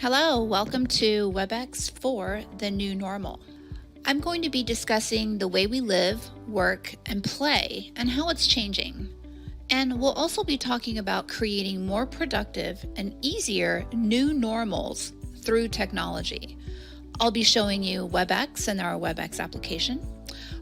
Hello, welcome to Webex for the New Normal. I'm going to be discussing the way we live, work, and play and how it's changing. And we'll also be talking about creating more productive and easier new normals through technology. I'll be showing you Webex and our Webex application.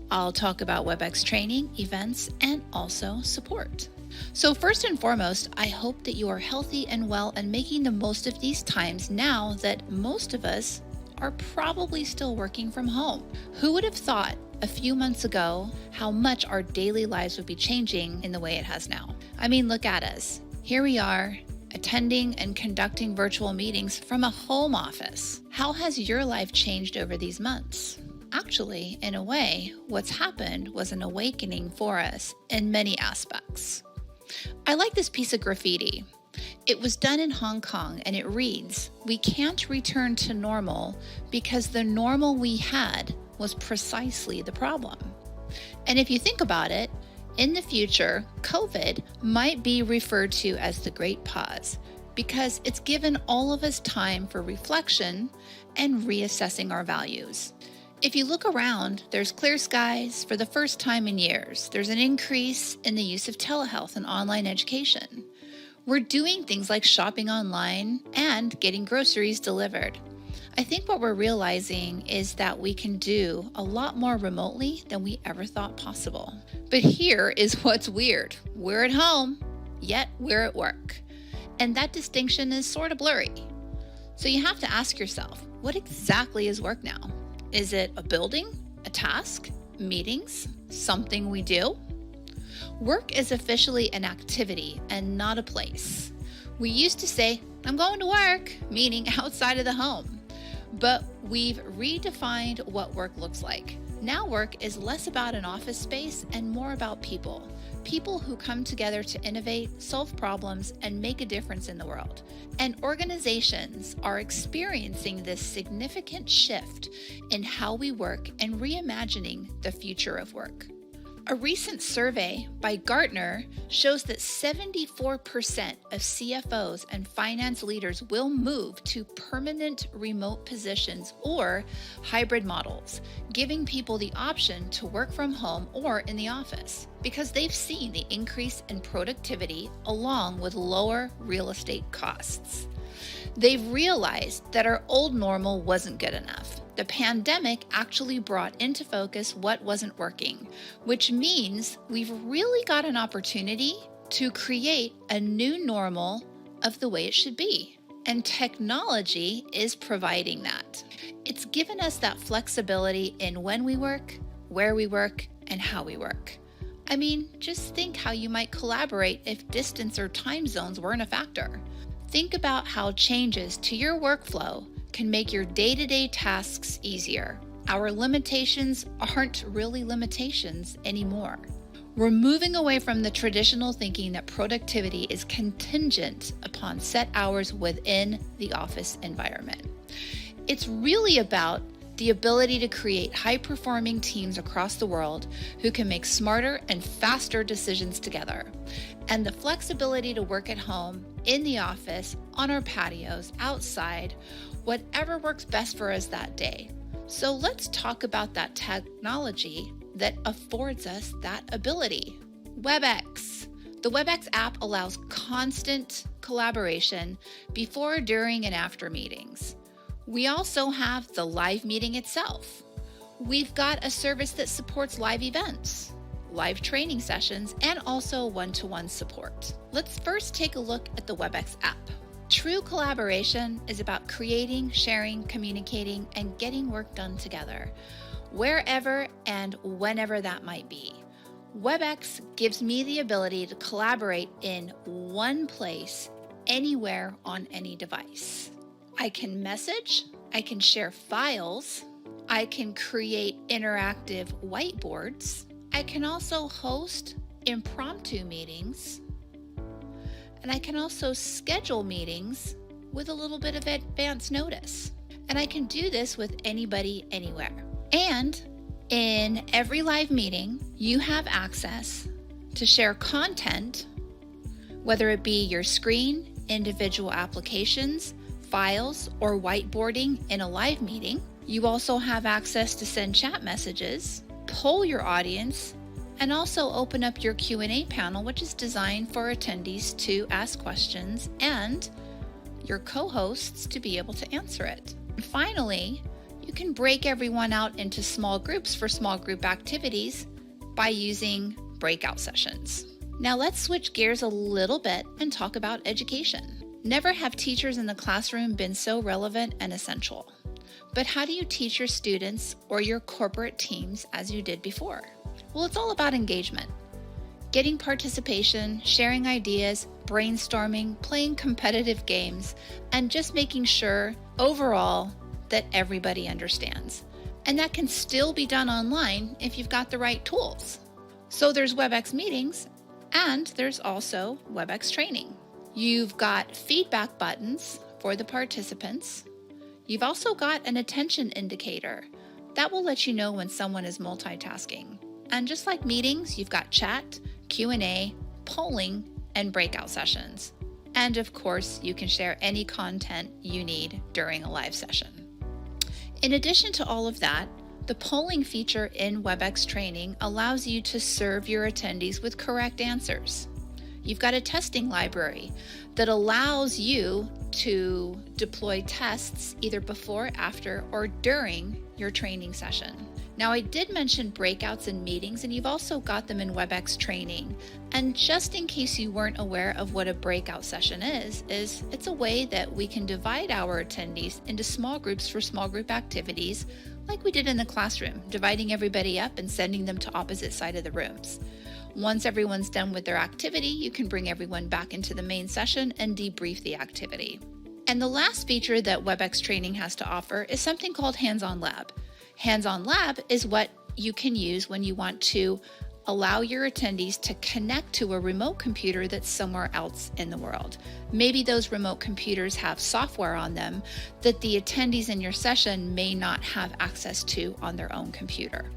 I'll talk about Webex Training, events, and also support. So first and foremost, I hope that you are healthy and well and making the most of these times now that most of us are probably still working from home. Who would have thought a few months ago how much our daily lives would be changing in the way it has now? I mean, look at us. Here we are, attending and conducting virtual meetings from a home office. How has your life changed over these months? Actually, in a way, what's happened was an awakening for us in many aspects. I like this piece of graffiti. It was done in Hong Kong and it reads, "We can't return to normal because the normal we had was precisely the problem." And if you think about it, in the future, COVID might be referred to as the Great Pause because it's given all of us time for reflection and reassessing our values. If you look around, there's clear skies for the first time in years. There's an increase in the use of telehealth and online education. We're doing things like shopping online and getting groceries delivered. I think what we're realizing is that we can do a lot more remotely than we ever thought possible. But here is what's weird. We're at home, yet we're at work. And that distinction is sort of blurry. So you have to ask yourself, what exactly is work now? Is it a building, a task, meetings, something we do? Work is officially an activity and not a place. We used to say, "I'm going to work," meaning outside of the home. But we've redefined what work looks like. Now work is less about an office space and more about people. People who come together to innovate, solve problems, and make a difference in the world. And organizations are experiencing this significant shift in how we work and reimagining the future of work. A recent survey by Gartner shows that 74% of CFOs and finance leaders will move to permanent remote positions or hybrid models, giving people the option to work from home or in the office because they've seen the increase in productivity along with lower real estate costs. They've realized that our old normal wasn't good enough. The pandemic actually brought into focus what wasn't working, which means we've really got an opportunity to create a new normal of the way it should be. And technology is providing that. It's given us that flexibility in when we work, where we work, and how we work. I mean, just think how you might collaborate if distance or time zones weren't a factor. Think about how changes to your workflow can make your day-to-day tasks easier. Our limitations aren't really limitations anymore. We're moving away from the traditional thinking that productivity is contingent upon set hours within the office environment. It's really about the ability to create high-performing teams across the world who can make smarter and faster decisions together, and the flexibility to work at home, in the office, on our patios, outside, whatever works best for us that day. So let's talk about that technology that affords us that ability. Webex. The Webex app allows constant collaboration before, during, and after meetings. We also have the live meeting itself. We've got a service that supports live events, live training sessions, and also one-to-one support. Let's first take a look at the Webex app. True collaboration is about creating, sharing, communicating, and getting work done together, wherever and whenever that might be. Webex gives me the ability to collaborate in one place, anywhere on any device. I can message, I can share files, I can create interactive whiteboards, I can also host impromptu meetings, and I can also schedule meetings with a little bit of advance notice. And I can do this with anybody, anywhere. And in every live meeting, you have access to share content, whether it be your screen, individual applications, files or whiteboarding in a live meeting. You also have access to send chat messages, poll your audience, and also open up your Q&A panel, which is designed for attendees to ask questions and your co-hosts to be able to answer it. And finally, you can break everyone out into small groups for small group activities by using breakout sessions. Now let's switch gears a little bit and talk about education. Never have teachers in the classroom been so relevant and essential. But how do you teach your students or your corporate teams as you did before? Well, it's all about engagement. Getting participation, sharing ideas, brainstorming, playing competitive games, and just making sure overall that everybody understands. And that can still be done online if you've got the right tools. So there's Webex Meetings, and there's also Webex Training. You've got feedback buttons for the participants. You've also got an attention indicator that will let you know when someone is multitasking. And just like meetings, you've got chat, Q&A, polling, and breakout sessions. And of course, you can share any content you need during a live session. In addition to all of that, the polling feature in Webex Training allows you to serve your attendees with correct answers. You've got a testing library that allows you to deploy tests either before, after, or during your training session. Now, I did mention breakouts and meetings, and you've also got them in Webex Training. And just in case you weren't aware of what a breakout session is it's a way that we can divide our attendees into small groups for small group activities, like we did in the classroom, dividing everybody up and sending them to opposite side of the rooms. Once everyone's done with their activity, you can bring everyone back into the main session and debrief the activity. And the last feature that Webex Training has to offer is something called Hands-on Lab. Hands-on Lab is what you can use when you want to allow your attendees to connect to a remote computer that's somewhere else in the world. Maybe those remote computers have software on them that the attendees in your session may not have access to on their own computer.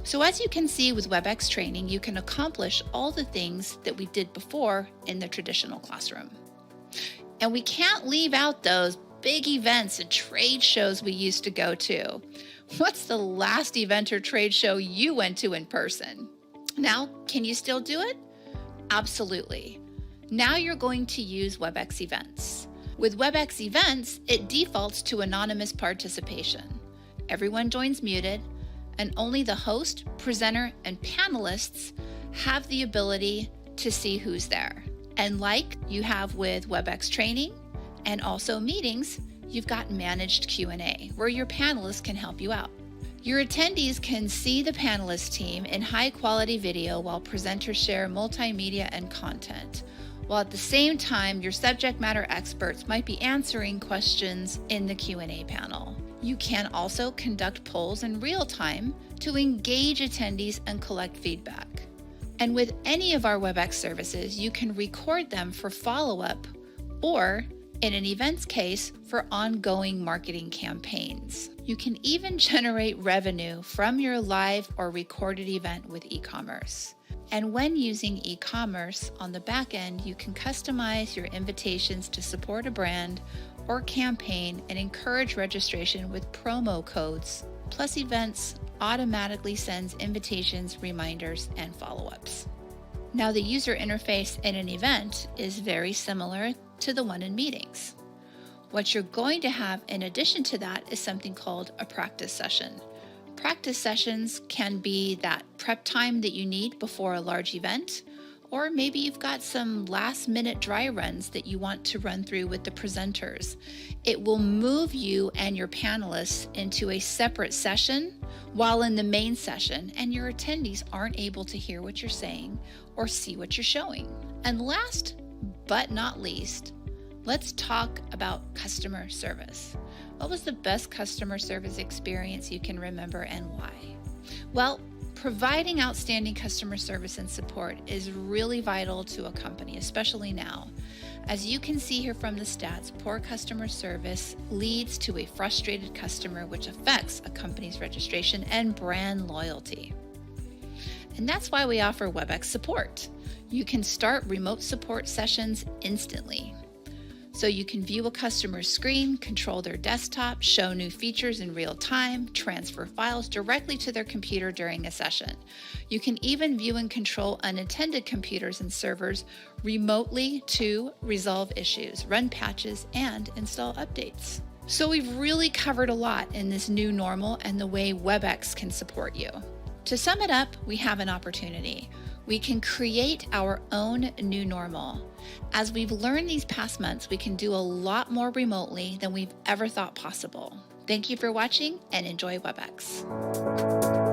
So as you can see with Webex Training, you can accomplish all the things that we did before in the traditional classroom. And we can't leave out those big events and trade shows we used to go to. What's the last event or trade show you went to in person? Now, can you still do it? Absolutely. Now you're going to use Webex Events. With Webex Events, it defaults to anonymous participation. Everyone joins muted, and only the host, presenter, and panelists have the ability to see who's there. And like you have with Webex Training and also Meetings, you've got managed Q&A where your panelists can help you out. Your attendees can see the panelist team in high quality video while presenters share multimedia and content, while at the same time your subject matter experts might be answering questions in the Q&A panel. You can also conduct polls in real time to engage attendees and collect feedback. And with any of our Webex services, you can record them for follow-up or, in an events case, for ongoing marketing campaigns. You can even generate revenue from your live or recorded event with e-commerce. And when using e-commerce on the back end, you can customize your invitations to support a brand or campaign and encourage registration with promo codes. Plus, Events automatically sends invitations, reminders, and follow-ups. Now, the user interface in an event is very similar to the one in Meetings. What you're going to have in addition to that is something called a practice session. Practice sessions can be that prep time that you need before a large event, or maybe you've got some last-minute dry runs that you want to run through with the presenters. It will move you and your panelists into a separate session while in the main session, and your attendees aren't able to hear what you're saying or see what you're showing. And last but not least, let's talk about customer service. What was the best customer service experience you can remember and why? Well, providing outstanding customer service and support is really vital to a company, especially now. As you can see here from the stats, poor customer service leads to a frustrated customer, which affects a company's registration and brand loyalty. And that's why we offer Webex support. You can start remote support sessions instantly. So you can view a customer's screen, control their desktop, show new features in real time, transfer files directly to their computer during a session. You can even view and control unattended computers and servers remotely to resolve issues, run patches, and install updates. So we've really covered a lot in this new normal and the way Webex can support you. To sum it up, we have an opportunity. We can create our own new normal. As we've learned these past months, we can do a lot more remotely than we've ever thought possible. Thank you for watching and enjoy Webex.